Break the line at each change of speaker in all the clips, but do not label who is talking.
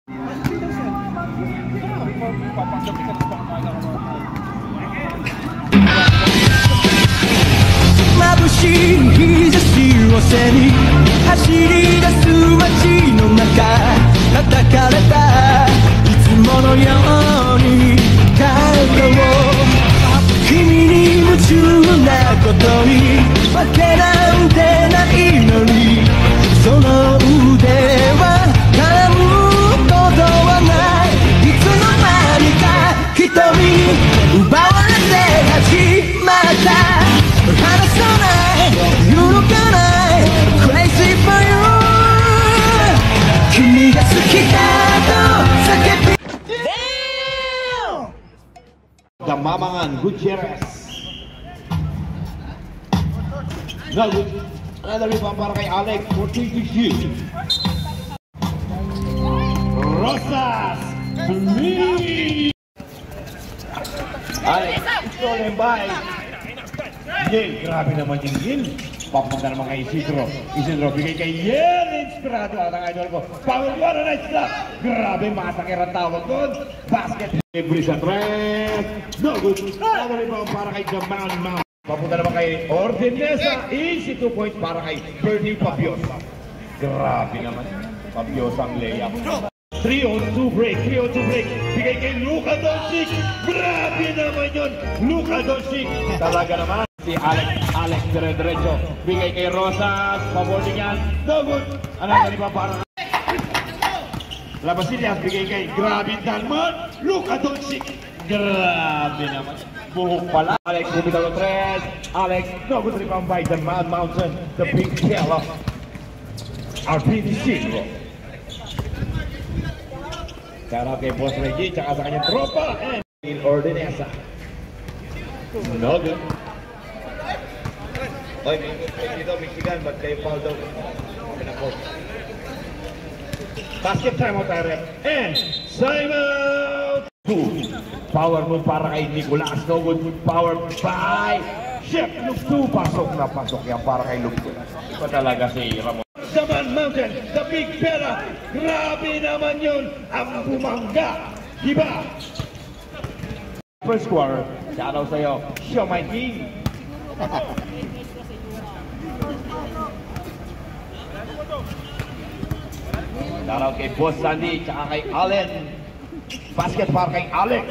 眩しい日差しを背に走り出す街の中叩かれたいつものように帰ろう君に夢中なことにわけなんてないのにその腕は絡むことはないいつの間にか瞳に奪われて始まった離さない揺るがない Crazy for you 君が好きだと叫び
Damamangan Gutierrez. Another rebound para kay Alex for TTG. Rosas. Alex, stolen by Yel. Grabe naman yung Yel. Papunta naman kay Isidro. Isidro bigay kay Yel. Inspirado ang idol ko. Power one on night stop. Grabe, matakir ang tawag doon. Basket. Every sa track. No good. Another rebound para kay Jamal Mount. Papunta naman kay Ordinesa. Easy 2 points para kay Bernie Pabiosa. Grabe naman. Pabiosa ang layup. 3-on-2 break. Bigay kay Luka Doncic. Grabe naman yun. Luka Doncic. Talaga naman. Si Alex dire-diretso. Bigay kay Rosas. Paboarding yan. No good. Another rebound para Labasilia, bigay kay Grabe Dalman, Luka Doncic. Grabe naman. Buhok pala. Alex, bumitaw ng tres. Alex, no good rebound by the Mad Mountain, the big fella. Arpini Sigro. Shout out kay Boss Reggie, tsaka sa kanyang tropa. And in Ordinesa. No good. Oy, dito, Michigan, ba't kayo foul daw? Basket time out tayo. And Simon! Power move para kay Nicolas. No good power by Chef Luke 2. Pasok na pasok yan para kay Luke 2. Ito talaga si Ramon. Saman Mountain, the big fella. Grabe naman yun. Ang bumangga. Diba? First quarter. Shout out sa'yo. Show my king. Daraw kay Boss Sandy, tsaka kay Allen. Basket para kay Alex.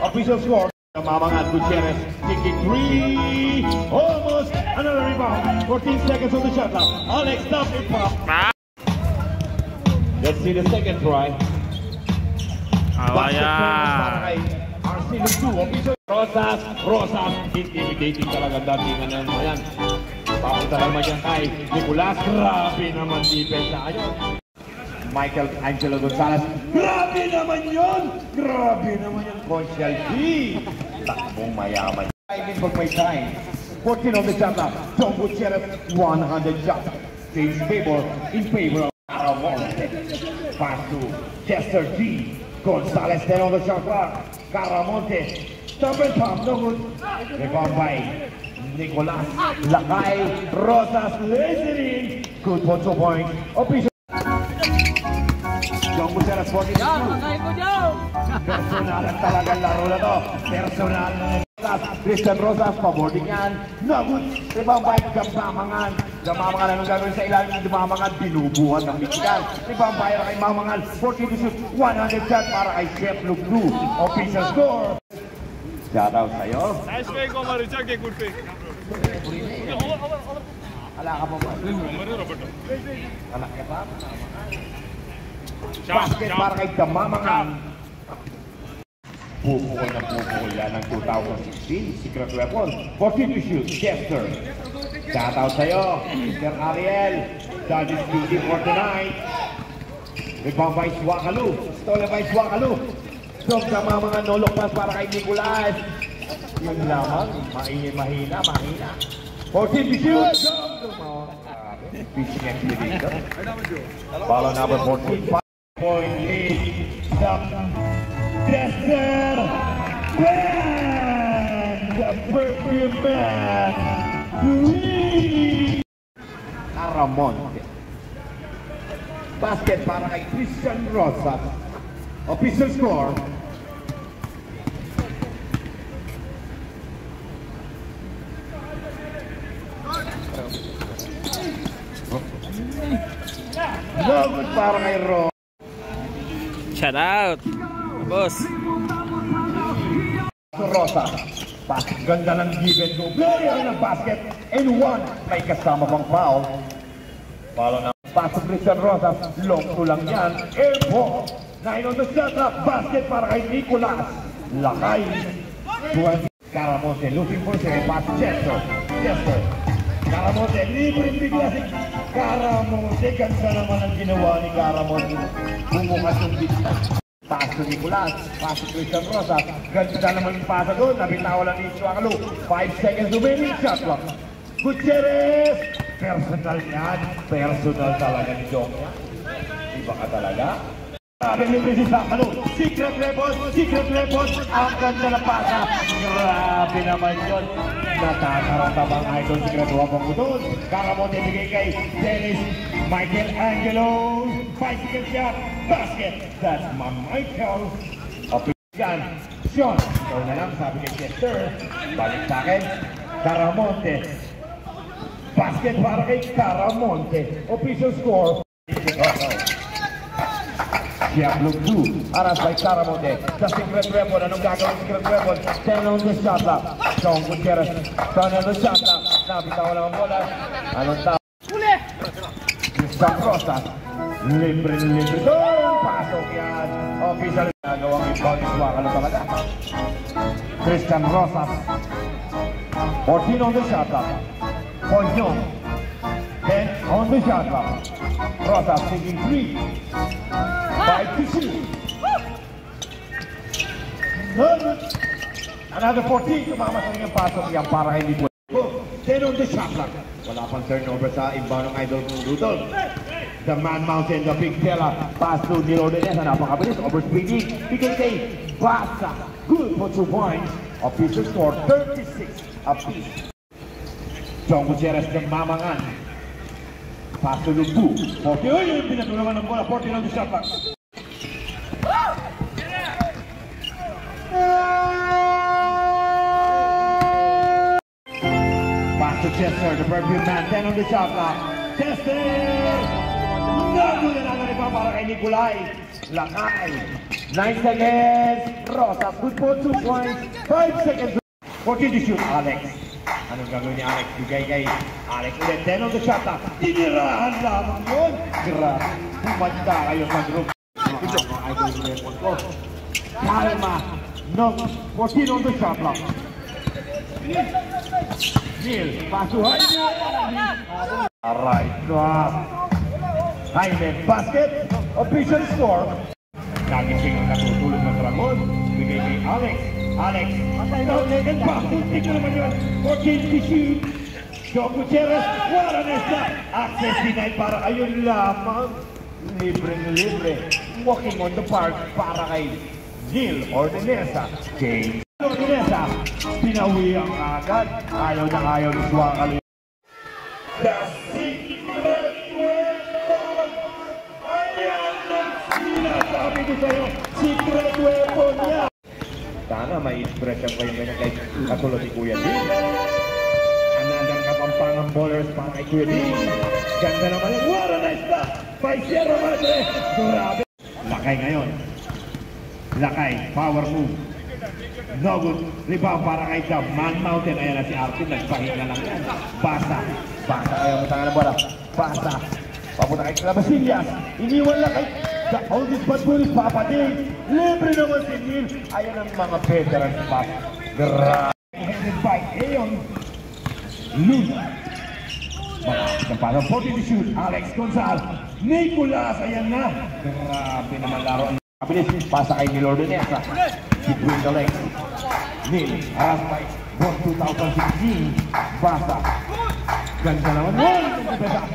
Official score. Namamangan Gutierrez. Kicking 3. Almost another rebound. 14 seconds on the shot clock. Alex stop it pop. Let's see the second try. Basket para kay Arcelo 2. Official. Rosas. Intimidating talaga dating na yan. Papunta naman yan kay Nicolas. Grabe naman defense na kayo. Michael Angelo Gonzalez. Grabe naman yun! Grabe naman yun! Conchal D. Takbong mayaman. Timing pag may time. 14 on the shot clock. Tom Gutierrez, 100 shots. James Favor in favor of Caramonte. Pass to Chester D. Gonzalez 10 on the shot clock. Caramonte. Stop and pump. No good. Rebound by Nicolas. Lakay. Rosas. Laserin. Good for 2 points. Official. John Gutierrez 42. Personal ang talagang laro na to. Personal na Christian Rosas, paboarding yan. No good. Rebound by Damamangan. Damamangan anong gagawin sa ilalim ng Damamangan? Binubuhan ng Michigan. Rebound by kay Damamangan. 42 shoot. 100 shot para kay Chef Luke 2. Official score. Shout out sa'yo.
Nice fake, Omar. Richard, good fake.
Ala ka pa ba? Anak ka pa? Basket para kay Damamangan. Pupukol na pupukol yan ng 2016. Secret weapon. 42 shoot. Chester. Shout out sa'yo. Mr. Ariel. Judges duty for tonight. Rebound by Swakalu. Stolen by Swakalu. So Damamangan no look pass para kay Nicolas. Yun lamang. Mahina. 14 shoot. Pitching activator. Ball number 14. Point lead. Chester. The perfume man. Caramonte.
Basket para kay Christian Rosas. Official score. No good para kay Ro.
Shout out, boss.
Rosa. Ganda ng give and go. Player ng basket. And one. May kasama pang foul. Follow na. Pasok Christian Rosas. Long to lang yan. Air ball. 9 on the shot clock. Basket para kay Nicolas. Lakay. Caramonte looking for second pass. Chester. Caramonte. Libreng bigla si Caramonte. Ganda naman ang ginawa ni Caramonte. Bumukas yung bigla. Pass to Nicolas, pass to Christian Rosas. Ganda naman yung pasa doon, nabitawalan ni Chuakalu. 5 seconds remaining, shot clock. Gutierrez! Personal yan, personal talaga ni Jong. Iba ka talaga? Sabi ni President Chuakalu, secret weapon, ang ganda na pasa. Grabe naman yun. Natakaramdamang idol si Graduabang ko doon. Caramonte bigay kay Dennis Michelangelo. 5 seconds shot. Basket. That's Michael. Yan. Sean. Ikaw na lang. Sabi kay Chester. Balik sa akin. Caramonte. Basket para kay Caramonte. Official score. Diablo 2. Aras by Caramonte. Sa secret weapon. Anong gagawin secret weapon? 10 on the shot clock. Sean Gutierrez. 10 on the shot clock. Nabitaw lang ang bola. Anong tao? Uli! Christian Rosas. Libre doon. Pasok yan. Official. Nagawang ibang Chuakalu talaga. Christian Rosas. 14 on the shot clock. Ponyon. 10 on the shot clock. Rosas taking 3. 5 to shoot. Another 14. Tumama sa kanyang pasok yan para kay Nico. 10 on the shot clock. Wala pang turnover sa inbound ng idol ng Rudolph. The man mountain, the big fella. Pass to Nilo Denesa. Napakabilis. Overspeeding. Bigay kay Basa. Good for 2 points. Official score 36 apiece. John Gutierrez ng mamangan. Pass to Lumbu. 40. Uy! Yung pinatulungan ng bola. 14 on the shot clock. Pass to Chester, the perfume man. 10 on the shot clock. Chester! Nagulat na naman pa para kay Nicolay. Lakay. 9 seconds. Rosas. Good for 2 points. 5 seconds. 14 to shoot. Alex. Anong gagawin ni Alex? Bigay kay Alex ulit. 10 on the shot clock. Tinirahan lamang yun. Grabe. Pumanda kayo sa group. Mga idol report ko. Kalma. No. 14 on the shot clock. Neil. Pasuhan niya. Alright. Jaime. Basket. Official score. Nagising ang natutulog ng Dragon. Bigay kay Alex. Alex. And basket. Tingnan naman yun. 14 to shoot. John Gutierrez. Wala na siya. Access denied para ayun lamang. Libre. Walking on the park para kay Neil Ordenesa. James Ordenesa. Pinawi ang agad. Ayaw na ayaw ni Chuakalu. The secret weapon. Ayan ang sinasabi ko sa'yo. Secret weapon niya. Sana may expression kayo ganyan kay katulad ni Kuya Dean. Another kapampangang ballers para kay Kuya Dean. Ganda naman yun. What a nice stop by Sierra Madre. Grabe. Lakay ngayon. Lakay. Power move. No good. Rebound para kay The Man Mountain. Ayan na si Artin. Nagpahinga lang yan. Basa. Ayaw mo tangan ng bola. Basa. Papunta kay Clabasillas. Iniwan lang kay the oldest but bullies. Papading. Libre naman si Neil. Ayan ang mga veteran spot. Grabe. Headed by Aeon Luna. Mga parang 40 to shoot. Alex Gonzal. Nicolas. Ayan na. Grabe naman laro. Pabilis. Pasa kay Neil Ordenesa. Between the legs. Neil. Harap by Boss 2016. Basa. Ganda naman.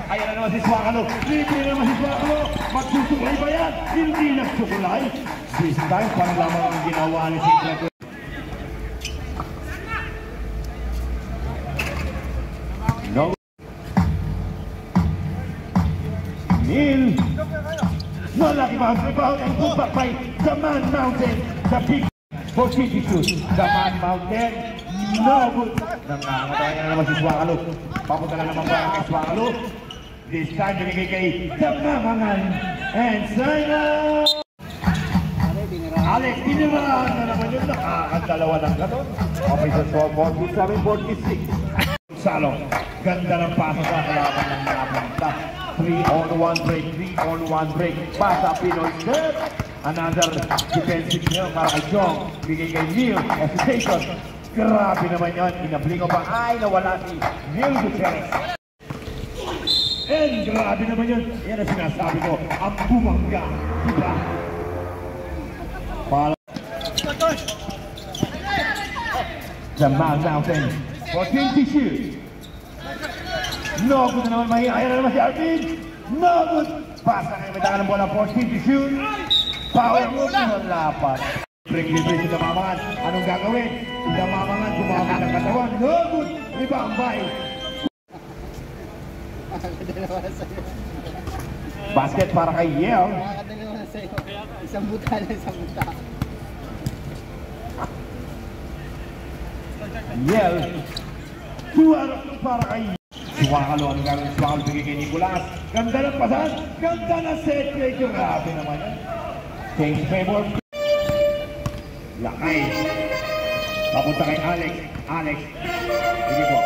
Ayan na naman si Chuakalu. Libre naman si Chuakalu. Magsusuklay ba yan? Hindi nagsukulay. This time, parang lamang ang ginawa ni Secret. No. Neil. Mouse rebound and put back by the Man Mountain. The big 14 shoot. The Man Mountain. No good. Nangangatay na naman si Swakalo. Papunta na naman ba kay Swakalo? This time binigay kay Damamangan. And sign up! Alex, tinirahan na naman yun. Nakakadalawa ng ganon. Officer score 47-46. Salong. Ganda ng pasa sa kalaban ng Napunta. 3-on-1 break, 3-on-1 break. Pasa Pinoy step. Another defensive nail para kay Jong. Bigay kay Neil. Hesitation. Grabe naman yun. Inablingo pa. Ay, nawala si Neil Gutierrez. And grabe naman yun. Yan ang sinasabi ko. Ang bumangga. Diba? Jamal Mountain. 14 shoot. No good na naman. Mahihaya na naman si Arvin. No good. Pasa ngayon. May taka ng bola. 14 shoot. Power move. Lapat. Break-libre si Damamangan. Anong gagawin? Damamangan gumamit ng katawan. No good. Rebound by. Basket para kay Yale.
Isang buta na isang buta.
Yale. 2 out of 2 para kay Swakalo. Ang gagawin Swakalo bigay kay Nicolas. Ganda ng pasan. Ganda na set play. Grabe naman yan. Change favor. Lakay. Papunta kay Alex. Alex. Sige po.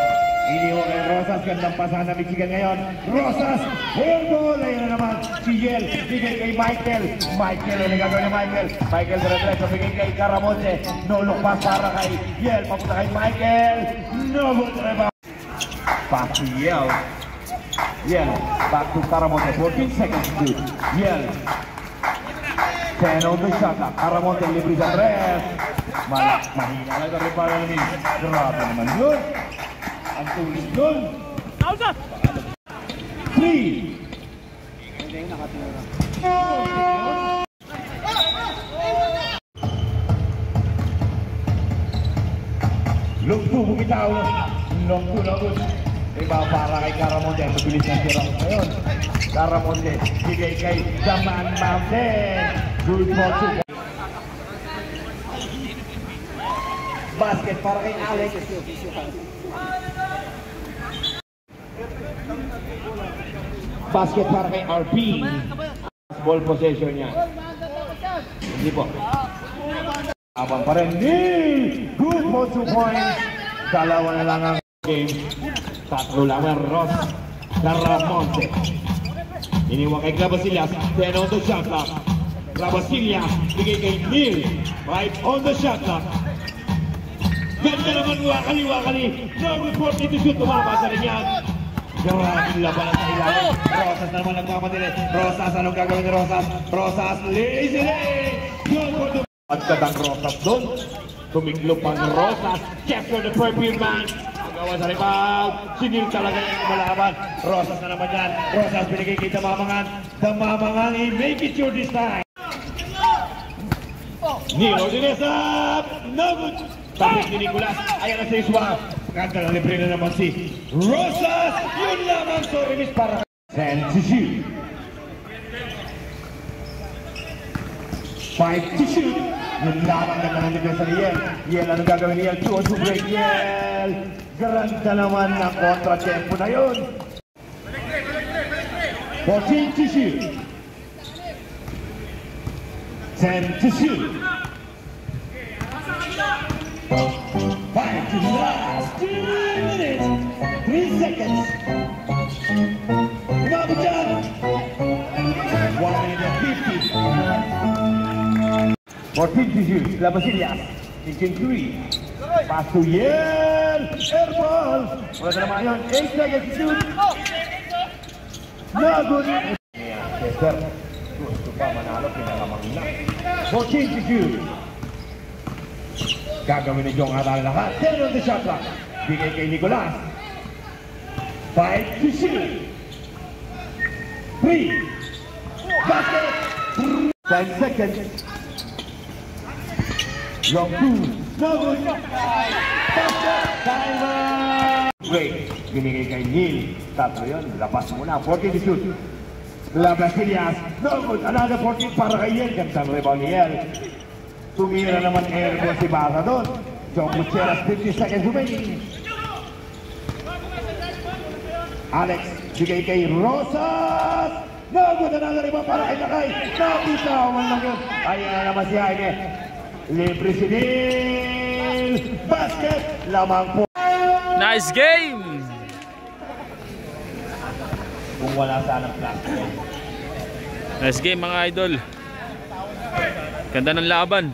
Iniwan kay Rosas. Gandang pasan na Michigan ngayon. Rosas. Air ball. Ayun na naman. Si Yel. Bigay kay Michael. Michael. Ano gagawin ni Michael? Michael dire-diretso. Bigay kay Caramonte. No look pass para kay Yel. Papunta kay Michael. No good rebound. Pass to Yel. Yel. Back to Caramonte. 14 seconds to Yel. 10 on the shot. Caramonte libre sa tres. Mahina lang rin para namin. Grabe naman yun. Ang tulis yun. 3. Lungto bukitaw. Lungto na good. Iba para kay Caramonte. Mabilis na tira ngayon. Caramonte. Bigay kay The Man Mountain. Good for 2. Basket para kay Alex. Basket para kay RP. Ball possession niya. Hindi po. Abang pa rin. Good for 2 points. Dalawa na lang ang game. Tatlo lang ang Ross. Caramonte. Iniwan kay Clavasillas. 10 on the shot clock. Clavasillas. Bigay kay Neil. 5 on the shot clock. Ganda naman wakali. No good 40 to shoot. Tumama sa rin yan. Grabe laban sa ilalim. Rosas na naman nagmamadali. Rosas, anong gagawin ni Rosas? Rosas, lazy leg! At katang Rosas doon. Tumiklop ang Rosas. Capture the perfume man. Magawa sa rebound. Sinil talaga yung malaban. Rosas na naman yan. Rosas binigay kay Damamangan. Damamangan, he make it sure this time. Nilo Dinesa. No good. Tapos ni Nicolas. Ayan na sa Iswa. Ganda na libre na naman si Rosas! Yun lamang so release para San to shoot. 5 to shoot. Yun lamang ganda na libre sa Yel. Yel, anong gagawin ni Yel? 2 on 2 break. Yel! Ganda naman ng kontra-tempo na yun. 14 to shoot. 10 to shoot. 5 to the last 2 minutes, 3 seconds. Umabot dyan. 1 minute and 50. 14 to shoot. Clavasillas. Taking 3. Pass to Yel. Air ball. Wala na naman yun. 8 seconds to shoot. No good. Chester. Gusto pa manalo. Pinalamang lang. 14 to shoot. Gagawin ni Jong Aral lahat. 10 on the shot clock. Bigay kay Nicolas. 5 to shoot. 3. Basket. 10 seconds. Jong 2. No good. Basket. Timer. Great. Binigay kay Neil. Tatlo yun. Lapas muna. 14 to shoot. La Basillas. No good. Another 14 para kay Yel. Gandang rebound ni Yel. Tumira naman airball si Barra doon. John Gutierrez, 50 seconds remaining. Alex, bigay kay Rosas. No good. Another rebound para kay Lakay. Napitawan lang yun. Ayan na naman si Jaime. Libre si Neil. Basket. Lamang po.
Nice game!
Kung wala sanang plastic.
Nice game mga idol. Ganda ng laban.